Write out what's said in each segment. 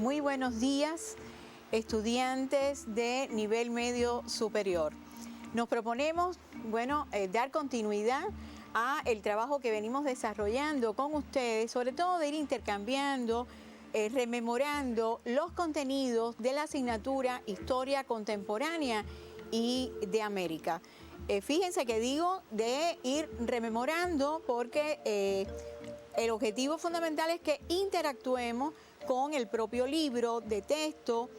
Muy buenos días, estudiantes de nivel medio superior. Nos proponemos, dar continuidad a el trabajo que venimos desarrollando con ustedes, sobre todo de ir intercambiando, rememorando los contenidos de la asignatura Historia Contemporánea y de América. Fíjense que digo de ir rememorando porque el objetivo fundamental es que interactuemos con el propio libro de texto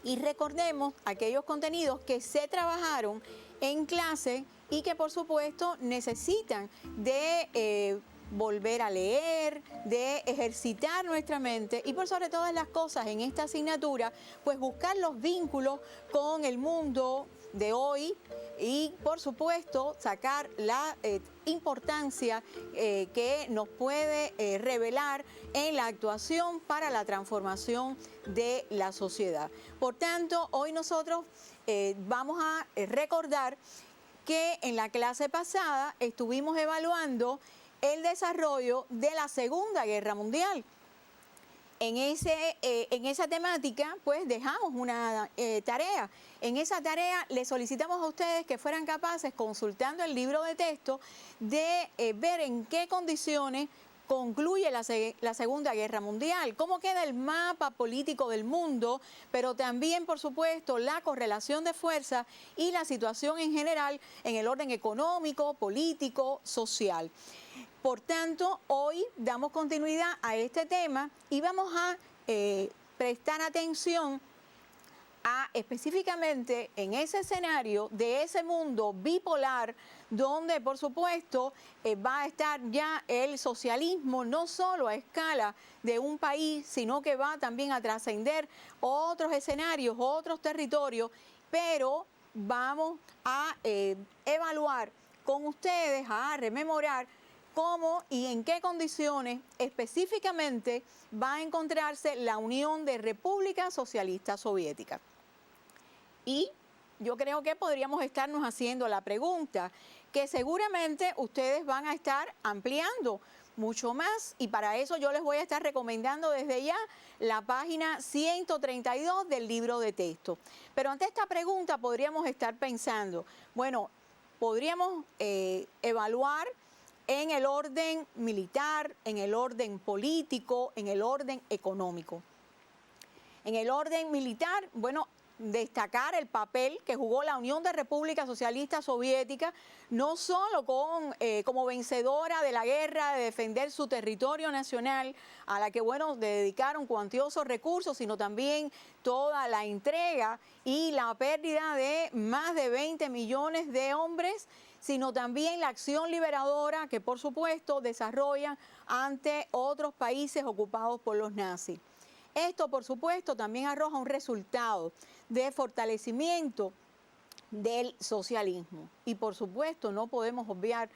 y recordemos aquellos contenidos que se trabajaron en clase y que por supuesto necesitan de volver a leer, de ejercitar nuestra mente y por sobre todas las cosas en esta asignatura, pues buscar los vínculos con el mundo de hoy y por supuesto sacar la importancia que nos puede revelar en la actuación para la transformación de la sociedad. Por tanto, hoy nosotros vamos a recordar que en la clase pasada estuvimos evaluando el desarrollo de la Segunda Guerra Mundial. En esa temática, pues dejamos una tarea. En esa tarea les solicitamos a ustedes que fueran capaces, consultando el libro de texto, de ver en qué condiciones concluye la Segunda Guerra Mundial, cómo queda el mapa político del mundo, pero también, por supuesto, la correlación de fuerzas y la situación en general en el orden económico, político, social. Por tanto, hoy damos continuidad a este tema y vamos a prestar atención a específicamente en ese escenario de ese mundo bipolar donde por supuesto va a estar ya el socialismo no solo a escala de un país, sino que va también a trascender otros escenarios, otros territorios, pero vamos a evaluar con ustedes, a rememorar cómo y en qué condiciones específicamente va a encontrarse la Unión de Repúblicas Socialistas Soviéticas. Y yo creo que podríamos estarnos haciendo la pregunta que seguramente ustedes van a estar ampliando mucho más y para eso yo les voy a estar recomendando desde ya la página 132 del libro de texto. Pero ante esta pregunta podríamos estar pensando, podríamos evaluar en el orden militar, en el orden político, en el orden económico. En el orden militar, destacar el papel que jugó la Unión de Repúblicas Socialistas Soviéticas, no solo como vencedora de la guerra de defender su territorio nacional, a la que le dedicaron cuantiosos recursos, sino también toda la entrega y la pérdida de más de 20 millones de hombres, sino también la acción liberadora que por supuesto desarrollan ante otros países ocupados por los nazis. Esto, por supuesto, también arroja un resultado de fortalecimiento del socialismo. Y, por supuesto, no podemos obviar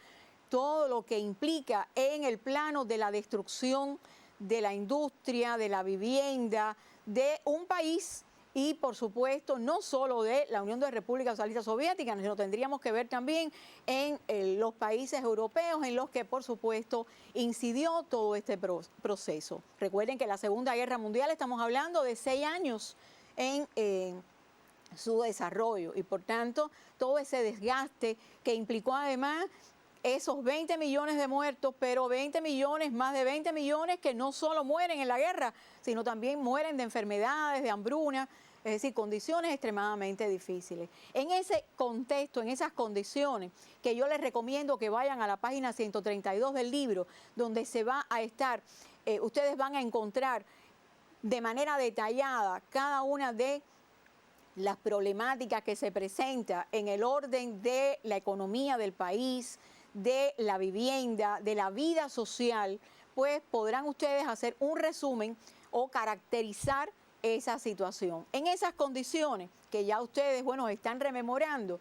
todo lo que implica en el plano de la destrucción de la industria, de la vivienda, de un país y, por supuesto, no solo de la Unión de Repúblicas Socialistas Soviéticas, sino tendríamos que ver también en los países europeos en los que, por supuesto, incidió todo este proceso. Recuerden que la Segunda Guerra Mundial estamos hablando de 6 años en su desarrollo y, por tanto, todo ese desgaste que implicó además esos 20 millones de muertos, pero 20 millones, más de 20 millones que no solo mueren en la guerra, sino también mueren de enfermedades, de hambruna, es decir, condiciones extremadamente difíciles. En ese contexto, en esas condiciones, que yo les recomiendo que vayan a la página 132 del libro, donde se va a estar, ustedes van a encontrar de manera detallada cada una de las problemáticas que se presenta en el orden de la economía del país, de la vivienda, de la vida social, pues podrán ustedes hacer un resumen o caracterizar esa situación. En esas condiciones que ya ustedes, están rememorando,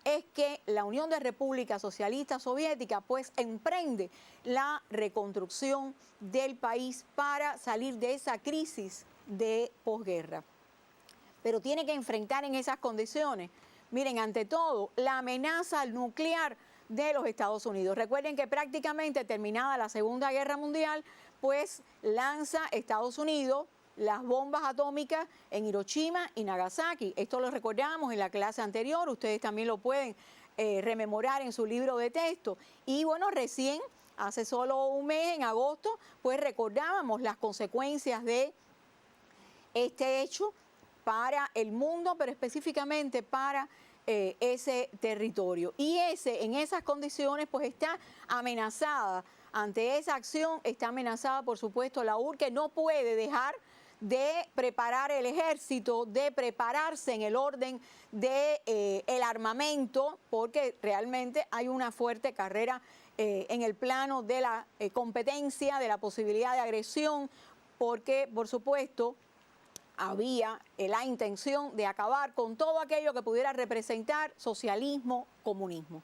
es que la Unión de Repúblicas Socialistas Soviéticas pues emprende la reconstrucción del país para salir de esa crisis de posguerra. Pero tiene que enfrentar en esas condiciones, miren, ante todo, la amenaza nuclear de los Estados Unidos. Recuerden que prácticamente terminada la Segunda Guerra Mundial, pues lanza Estados Unidos las bombas atómicas en Hiroshima y Nagasaki. Esto lo recordamos en la clase anterior, ustedes también lo pueden rememorar en su libro de texto. Y bueno, recién, hace solo un mes, en agosto, pues recordábamos las consecuencias de este hecho para el mundo, pero específicamente para ese territorio. Y en esas condiciones pues está amenazada, ante esa acción está amenazada por supuesto la URSS, que no puede dejar de preparar el ejército, de prepararse en el orden de el armamento, porque realmente hay una fuerte carrera en el plano de la competencia, de la posibilidad de agresión, porque por supuesto había la intención de acabar con todo aquello que pudiera representar socialismo, comunismo.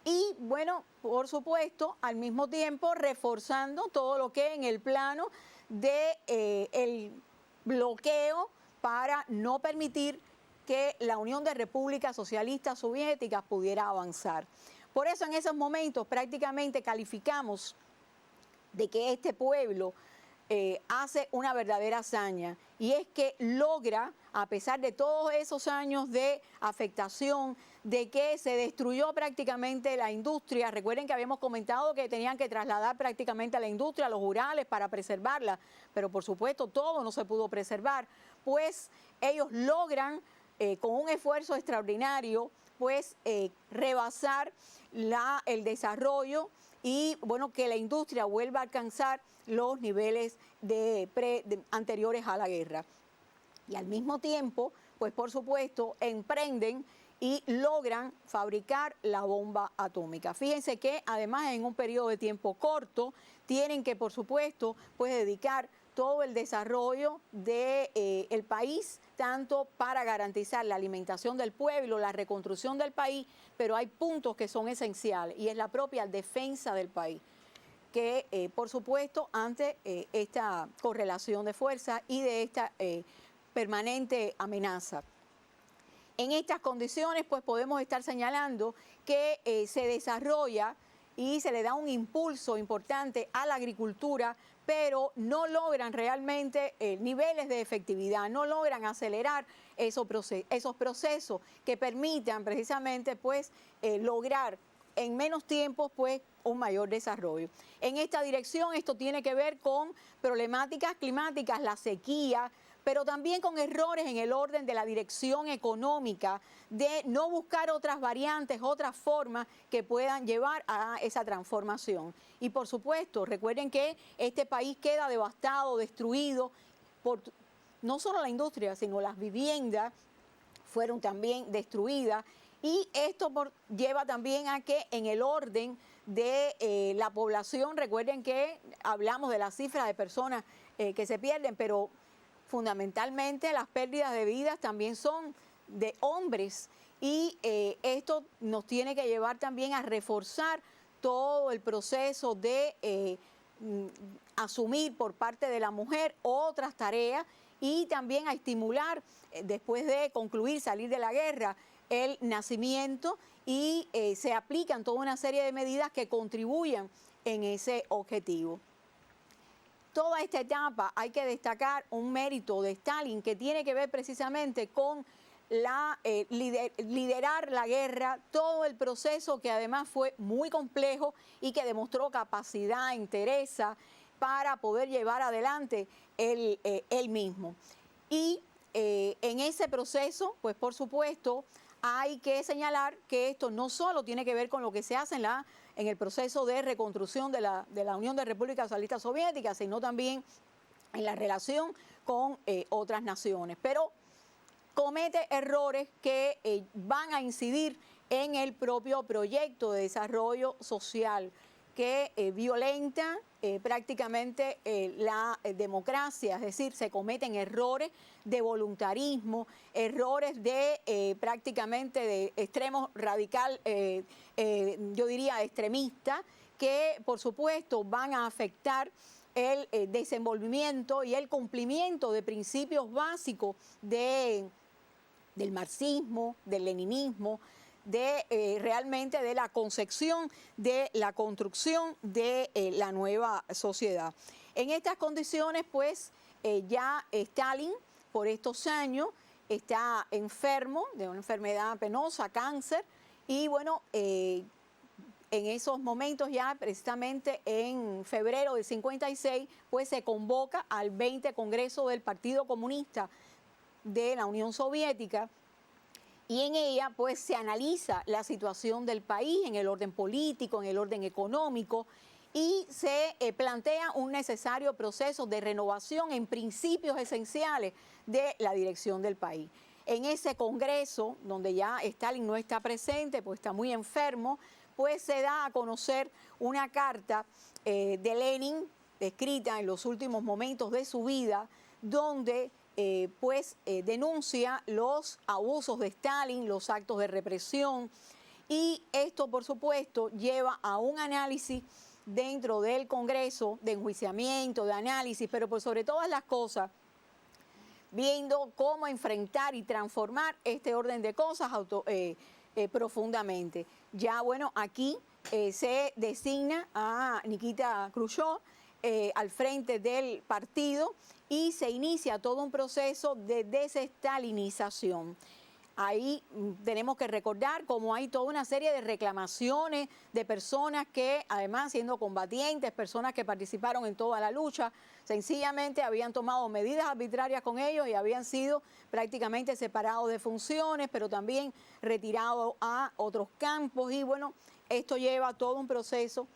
Y bueno, por supuesto, al mismo tiempo reforzando todo lo que en el plano de el bloqueo para no permitir que la Unión de Repúblicas Socialistas Soviéticas pudiera avanzar. Por eso en esos momentos prácticamente calificamos de que este pueblo hace una verdadera hazaña, y es que logra, a pesar de todos esos años de afectación, de que se destruyó prácticamente la industria. Recuerden que habíamos comentado que tenían que trasladar prácticamente a la industria, a los Urales, para preservarla, pero por supuesto todo no se pudo preservar, pues ellos logran con un esfuerzo extraordinario pues rebasar el desarrollo y bueno, que la industria vuelva a alcanzar los niveles anteriores a la guerra. Y al mismo tiempo, pues por supuesto, emprenden y logran fabricar la bomba atómica. Fíjense que además en un periodo de tiempo corto tienen que, por supuesto, pues dedicar todo el desarrollo del país, tanto para garantizar la alimentación del pueblo, la reconstrucción del país, pero hay puntos que son esenciales y es la propia defensa del país, que por supuesto ante esta correlación de fuerza y de esta permanente amenaza. En estas condiciones pues podemos estar señalando que se desarrolla y se le da un impulso importante a la agricultura, pero no logran realmente niveles de efectividad, no logran acelerar esos procesos que permitan precisamente pues lograr en menos tiempo pues un mayor desarrollo. En esta dirección esto tiene que ver con problemáticas climáticas, la sequía, pero también con errores en el orden de la dirección económica, de no buscar otras variantes, otras formas que puedan llevar a esa transformación. Y por supuesto, recuerden que este país queda devastado, destruido, por no solo la industria, sino las viviendas fueron también destruidas. Y esto lleva también a que en el orden de la población, recuerden que hablamos de la cifra de personas que se pierden, pero fundamentalmente las pérdidas de vidas también son de hombres, y esto nos tiene que llevar también a reforzar todo el proceso de asumir por parte de la mujer otras tareas y también a estimular, después de concluir, salir de la guerra, el nacimiento, y se aplican toda una serie de medidas que contribuyan en ese objetivo. Toda esta etapa hay que destacar un mérito de Stalin que tiene que ver precisamente con liderar la guerra, todo el proceso que además fue muy complejo y que demostró capacidad, entereza para poder llevar adelante él mismo. Y en ese proceso, pues por supuesto, hay que señalar que esto no solo tiene que ver con lo que se hace en el proceso de reconstrucción de la Unión de Repúblicas Socialistas Soviéticas, sino también en la relación con otras naciones. Pero comete errores que van a incidir en el propio proyecto de desarrollo social, que violenta prácticamente la democracia, es decir, se cometen errores de voluntarismo, errores de prácticamente de extremo radical, yo diría extremista, que por supuesto van a afectar el desenvolvimiento y el cumplimiento de principios básicos del marxismo, del leninismo, realmente de la concepción de la construcción de la nueva sociedad. En estas condiciones, pues, ya Stalin, por estos años, está enfermo de una enfermedad penosa, cáncer, y bueno, en esos momentos ya precisamente en febrero del 56, pues se convoca al 20 Congreso del Partido Comunista de la Unión Soviética, y en ella pues se analiza la situación del país en el orden político, en el orden económico, y se plantea un necesario proceso de renovación en principios esenciales de la dirección del país. En ese congreso, donde ya Stalin no está presente, pues está muy enfermo, pues se da a conocer una carta de Lenin, escrita en los últimos momentos de su vida, donde denuncia los abusos de Stalin, los actos de represión, y esto, por supuesto, lleva a un análisis dentro del Congreso, de enjuiciamiento, de análisis, pero por sobre todas las cosas, viendo cómo enfrentar y transformar este orden de cosas profundamente. Ya, bueno, aquí se designa a Nikita Khrushchev al frente del partido y se inicia todo un proceso de desestalinización. Ahí tenemos que recordar cómo hay toda una serie de reclamaciones de personas que, además siendo combatientes, personas que participaron en toda la lucha, sencillamente habían tomado medidas arbitrarias con ellos y habían sido prácticamente separados de funciones, pero también retirados a otros campos. Y bueno, esto lleva a todo un proceso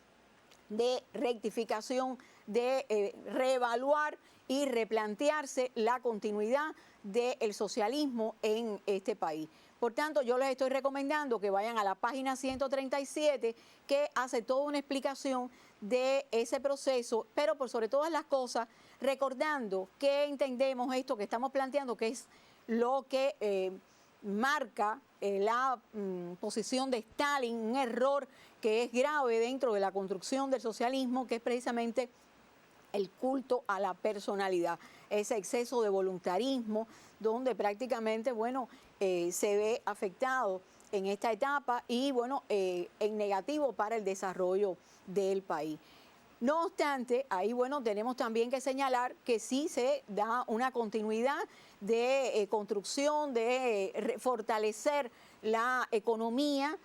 de rectificación, de reevaluar y replantearse la continuidad del socialismo en este país. Por tanto, yo les estoy recomendando que vayan a la página 137, que hace toda una explicación de ese proceso, pero por sobre todas las cosas, recordando que entendemos esto que estamos planteando, que es lo que marca la posición de Stalin, un error que es grave dentro de la construcción del socialismo, que es precisamente el culto a la personalidad, ese exceso de voluntarismo, donde prácticamente, bueno, se ve afectado en esta etapa y, bueno, en negativo para el desarrollo del país. No obstante, ahí, bueno, tenemos también que señalar que sí se da una continuidad de construcción, de fortalecer la economía,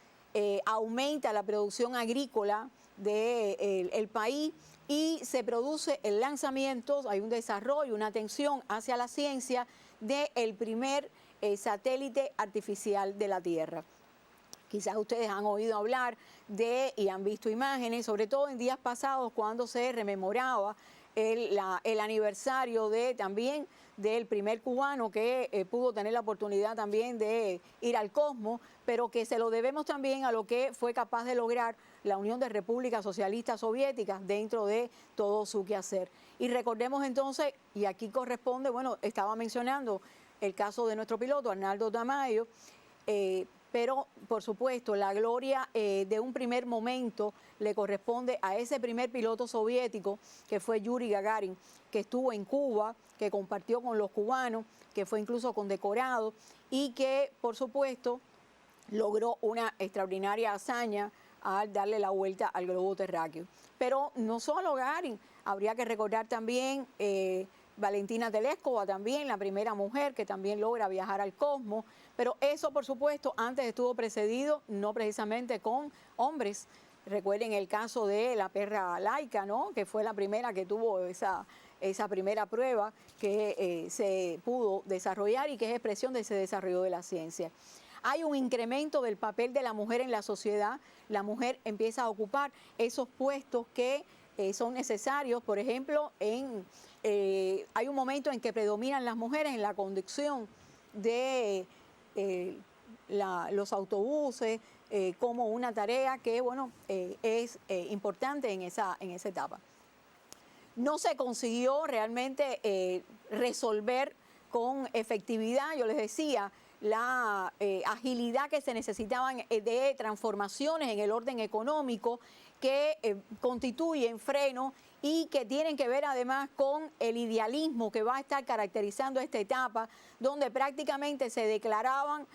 aumenta la producción agrícola del país y se produce el lanzamiento, hay un desarrollo, una atención hacia la ciencia del primer satélite artificial de la Tierra. Quizás ustedes han oído hablar y han visto imágenes, sobre todo en días pasados cuando se rememoraba el aniversario también del primer cubano que pudo tener la oportunidad también de ir al cosmos, pero que se lo debemos también a lo que fue capaz de lograr la Unión de Repúblicas Socialistas Soviéticas dentro de todo su quehacer. Y recordemos entonces, y aquí corresponde, bueno, estaba mencionando el caso de nuestro piloto, Arnaldo Tamayo, pero por supuesto la gloria de un primer momento le corresponde a ese primer piloto soviético que fue Yuri Gagarin, que estuvo en Cuba, que compartió con los cubanos, que fue incluso condecorado y que por supuesto logró una extraordinaria hazaña al darle la vuelta al globo terráqueo. Pero no solo Gagarin, habría que recordar también Valentina Tereshkova, también la primera mujer que también logra viajar al cosmos, pero eso por supuesto antes estuvo precedido no precisamente con hombres. Recuerden el caso de la perra Laika, ¿no?, que fue la primera que tuvo esa primera prueba que se pudo desarrollar y que es expresión de ese desarrollo de la ciencia. Hay un incremento del papel de la mujer en la sociedad, la mujer empieza a ocupar esos puestos que son necesarios. Por ejemplo, hay un momento en que predominan las mujeres en la conducción de los autobuses como una tarea que, bueno, es importante en esa etapa. No se consiguió realmente resolver con efectividad, yo les decía, la agilidad que se necesitaban de transformaciones en el orden económico que constituyen freno y que tienen que ver además con el idealismo que va a estar caracterizando esta etapa, donde prácticamente se declaraban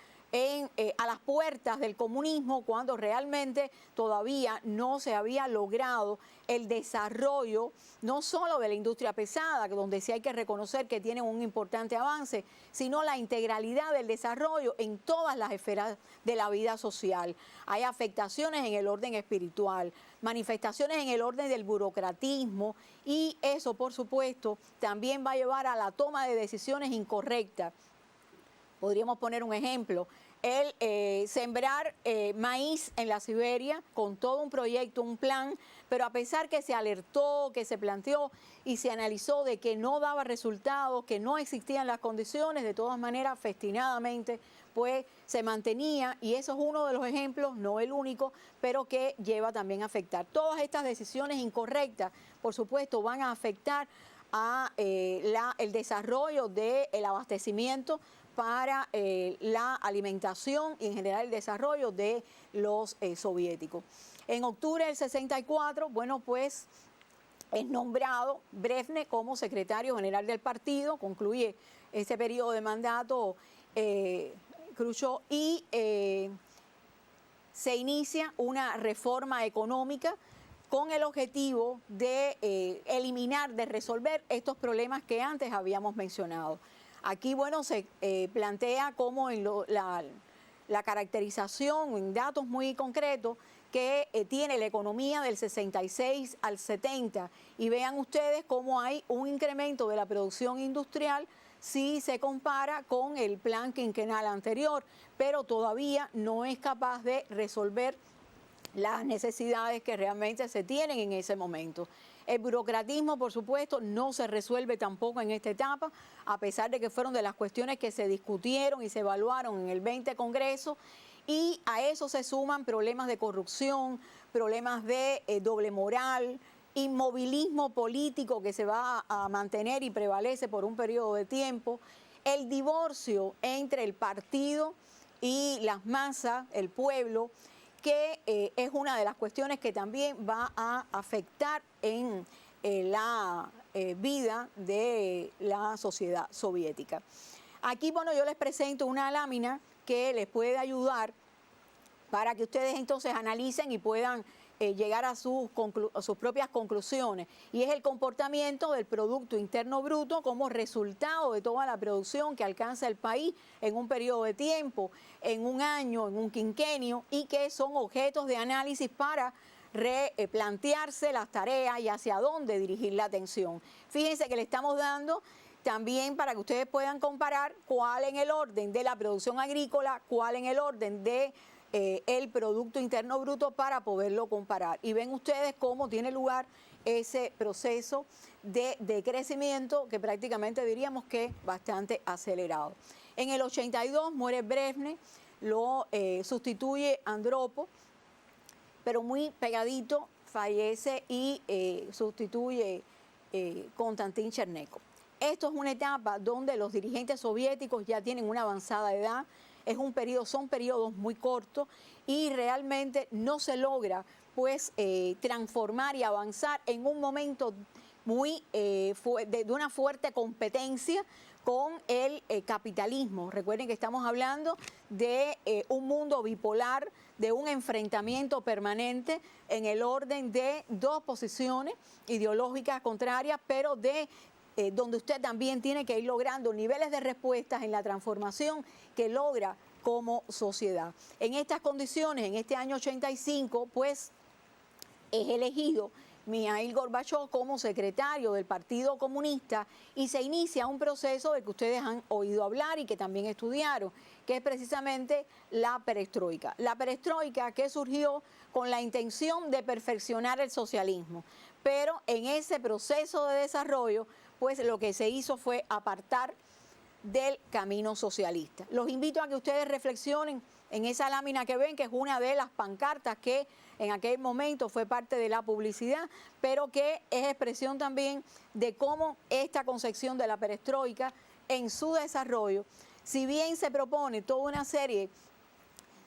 a las puertas del comunismo, cuando realmente todavía no se había logrado el desarrollo, no solo de la industria pesada, donde sí hay que reconocer que tienen un importante avance, sino la integralidad del desarrollo en todas las esferas de la vida social. Hay afectaciones en el orden espiritual, manifestaciones en el orden del burocratismo, y eso, por supuesto, también va a llevar a la toma de decisiones incorrectas. Podríamos poner un ejemplo: el sembrar maíz en la Siberia con todo un proyecto, un plan, pero a pesar que se alertó, que se planteó y se analizó de que no daba resultados, que no existían las condiciones, de todas maneras, festinadamente, pues se mantenía, y eso es uno de los ejemplos, no el único, pero que lleva también a afectar. Todas estas decisiones incorrectas, por supuesto, van a afectar a el desarrollo del abastecimiento para la alimentación y en general el desarrollo de los soviéticos. En octubre del 64, bueno, pues es nombrado Brezhnev como secretario general del partido, concluye este periodo de mandato Khrushchev, y se inicia una reforma económica con el objetivo de eliminar, de resolver estos problemas que antes habíamos mencionado. Aquí, bueno, se plantea como en la caracterización, en datos muy concretos, que tiene la economía del 66 al 70. Y vean ustedes cómo hay un incremento de la producción industrial si se compara con el plan quinquenal anterior, pero todavía no es capaz de resolver las necesidades que realmente se tienen en ese momento. El burocratismo, por supuesto, no se resuelve tampoco en esta etapa, a pesar de que fueron de las cuestiones que se discutieron y se evaluaron en el 20 Congreso, y a eso se suman problemas de corrupción, problemas de doble moral, inmovilismo político que se va a mantener y prevalece por un periodo de tiempo, el divorcio entre el partido y las masas, el pueblo, que es una de las cuestiones que también va a afectar en la vida de la sociedad soviética. Aquí, bueno, yo les presento una lámina que les puede ayudar para que ustedes entonces analicen y puedan llegar a sus propias conclusiones, y es el comportamiento del Producto Interno Bruto como resultado de toda la producción que alcanza el país en un periodo de tiempo, en un año, en un quinquenio, y que son objetos de análisis para replantearse las tareas y hacia dónde dirigir la atención. Fíjense que le estamos dando también para que ustedes puedan comparar cuál en el orden de la producción agrícola, cuál en el orden de el Producto Interno Bruto, para poderlo comparar. Y ven ustedes cómo tiene lugar ese proceso de crecimiento que prácticamente diríamos que bastante acelerado. En el 82 muere Brezhnev, lo sustituye Andropov, pero muy pegadito fallece y sustituye Konstantin Chernenko. Esto es una etapa donde los dirigentes soviéticos ya tienen una avanzada edad. Son periodos muy cortos y realmente no se logra pues transformar y avanzar en un momento muy de una fuerte competencia con el capitalismo. Recuerden que estamos hablando de un mundo bipolar, de un enfrentamiento permanente en el orden de dos posiciones ideológicas contrarias, pero donde usted también tiene que ir logrando niveles de respuestas en la transformación que logra como sociedad. En estas condiciones, en este año 85, pues es elegido Mikhail Gorbachev como secretario del Partido Comunista y se inicia un proceso del que ustedes han oído hablar y que también estudiaron, que es precisamente la perestroika. La perestroika que surgió con la intención de perfeccionar el socialismo, pero en ese proceso de desarrollo, pues lo que se hizo fue apartar del camino socialista. Los invito a que ustedes reflexionen en esa lámina que ven, que es una de las pancartas que en aquel momento fue parte de la publicidad, pero que es expresión también de cómo esta concepción de la perestroika en su desarrollo, si bien se propone toda una serie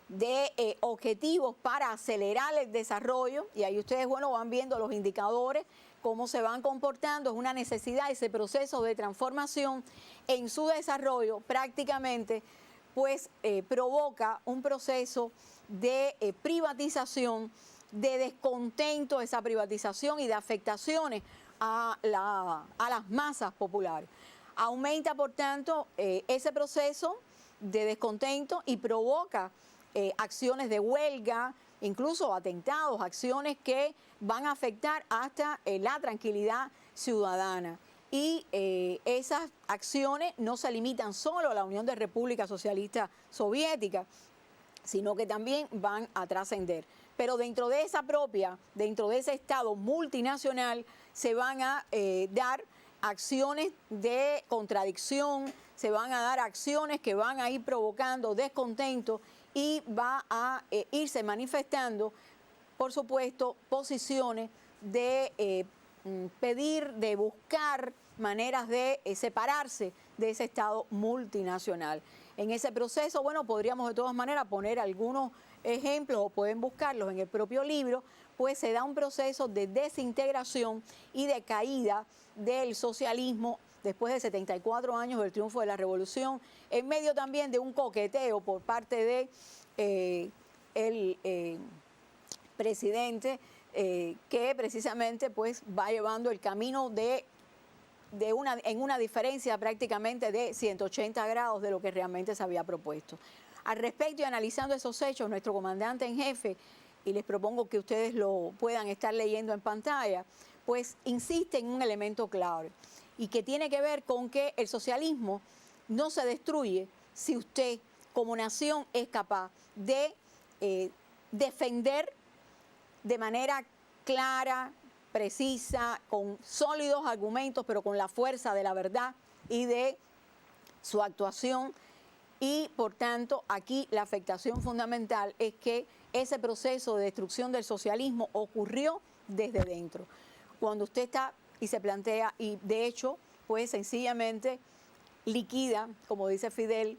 de objetivos para acelerar el desarrollo, y ahí ustedes, bueno, van viendo los indicadores, cómo se van comportando, es una necesidad ese proceso de transformación en su desarrollo prácticamente pues provoca un proceso de privatización, de descontento de esa privatización y de afectaciones a las masas populares. Aumenta, por tanto, ese proceso de descontento y provoca acciones de huelga, incluso atentados, acciones que van a afectar hasta la tranquilidad ciudadana. Y esas acciones no se limitan solo a la Unión de Repúblicas Socialistas Soviéticas, sino que también van a trascender. Pero dentro de ese Estado multinacional, se van a dar acciones de contradicción, se van a dar acciones que van a ir provocando descontento y va a irse manifestando, por supuesto, posiciones de pedir, de buscar maneras de separarse de ese Estado multinacional. En ese proceso, bueno, podríamos de todas maneras poner algunos ejemplos o pueden buscarlos en el propio libro, pues se da un proceso de desintegración y de caída del socialismo después de 74 años del triunfo de la revolución, en medio también de un coqueteo por parte de el presidente que precisamente pues va llevando el camino en una diferencia prácticamente de 180 grados de lo que realmente se había propuesto. Al respecto y analizando esos hechos, nuestro comandante en jefe, y les propongo que ustedes lo puedan estar leyendo en pantalla, pues insiste en un elemento clave y que tiene que ver con que el socialismo no se destruye si usted como nación es capaz de defender de manera clara, precisa, con sólidos argumentos, pero con la fuerza de la verdad y de su actuación. Y por tanto, aquí la afectación fundamental es que ese proceso de destrucción del socialismo ocurrió desde dentro. Cuando usted está y se plantea, y de hecho, pues sencillamente liquida, como dice Fidel,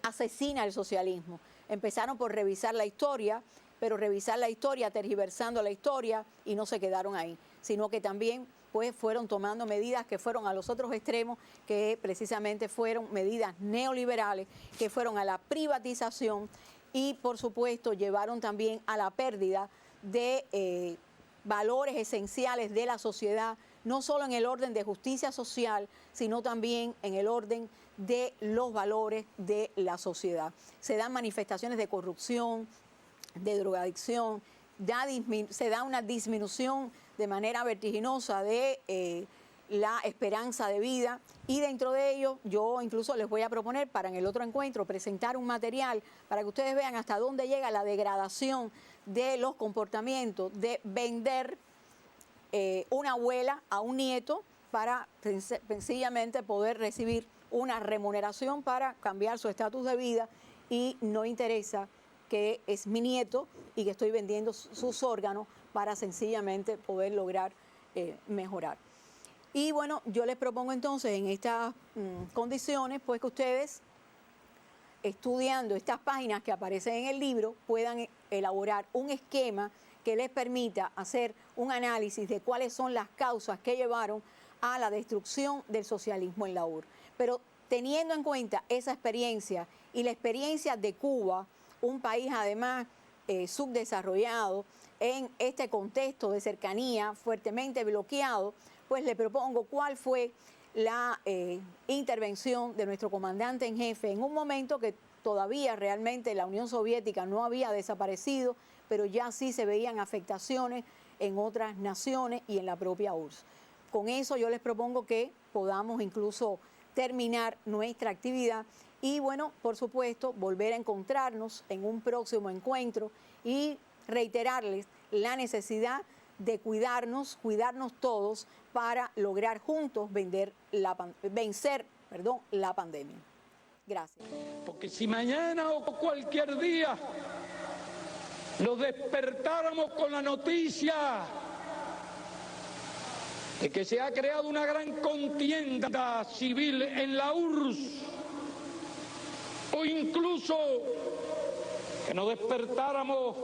asesina el socialismo. Empezaron por revisar la historia, pero revisar la historia, tergiversando la historia, y no se quedaron ahí, sino que también pues fueron tomando medidas que fueron a los otros extremos, que precisamente fueron medidas neoliberales, que fueron a la privatización y por supuesto llevaron también a la pérdida de valores esenciales de la sociedad, no solo en el orden de justicia social, sino también en el orden de los valores de la sociedad. Se dan manifestaciones de corrupción, de drogadicción, se da una disminución de manera vertiginosa de la esperanza de vida, y dentro de ello yo incluso les voy a proponer para en el otro encuentro presentar un material para que ustedes vean hasta dónde llega la degradación de los comportamientos de vender una abuela a un nieto para sencillamente poder recibir una remuneración para cambiar su estatus de vida, y no interesa que es mi nieto y que estoy vendiendo sus órganos para sencillamente poder lograr mejorar. Y bueno, yo les propongo entonces en estas condiciones, pues que ustedes, estudiando estas páginas que aparecen en el libro, puedan elaborar un esquema que les permita hacer un análisis de cuáles son las causas que llevaron a la destrucción del socialismo en la URSS. Pero teniendo en cuenta esa experiencia y la experiencia de Cuba, un país además subdesarrollado, en este contexto de cercanía fuertemente bloqueado, pues le propongo cuál fue la intervención de nuestro comandante en jefe en un momento que todavía realmente la Unión Soviética no había desaparecido, pero ya sí se veían afectaciones en otras naciones y en la propia URSS. Con eso yo les propongo que podamos incluso terminar nuestra actividad y, bueno, por supuesto, volver a encontrarnos en un próximo encuentro y reiterarles la necesidad de cuidarnos todos para lograr juntos vencer la pandemia. Gracias. Porque si mañana o cualquier día nos despertáramos con la noticia de que se ha creado una gran contienda civil en la URSS, o incluso que nos despertáramos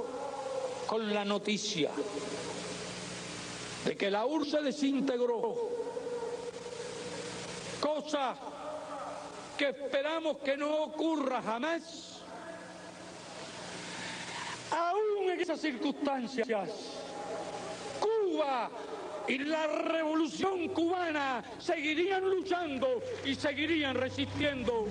con la noticia de que la URSS se desintegró, cosa que esperamos que no ocurra jamás, aún en esas circunstancias, Cuba y la revolución cubana seguirían luchando y seguirían resistiendo.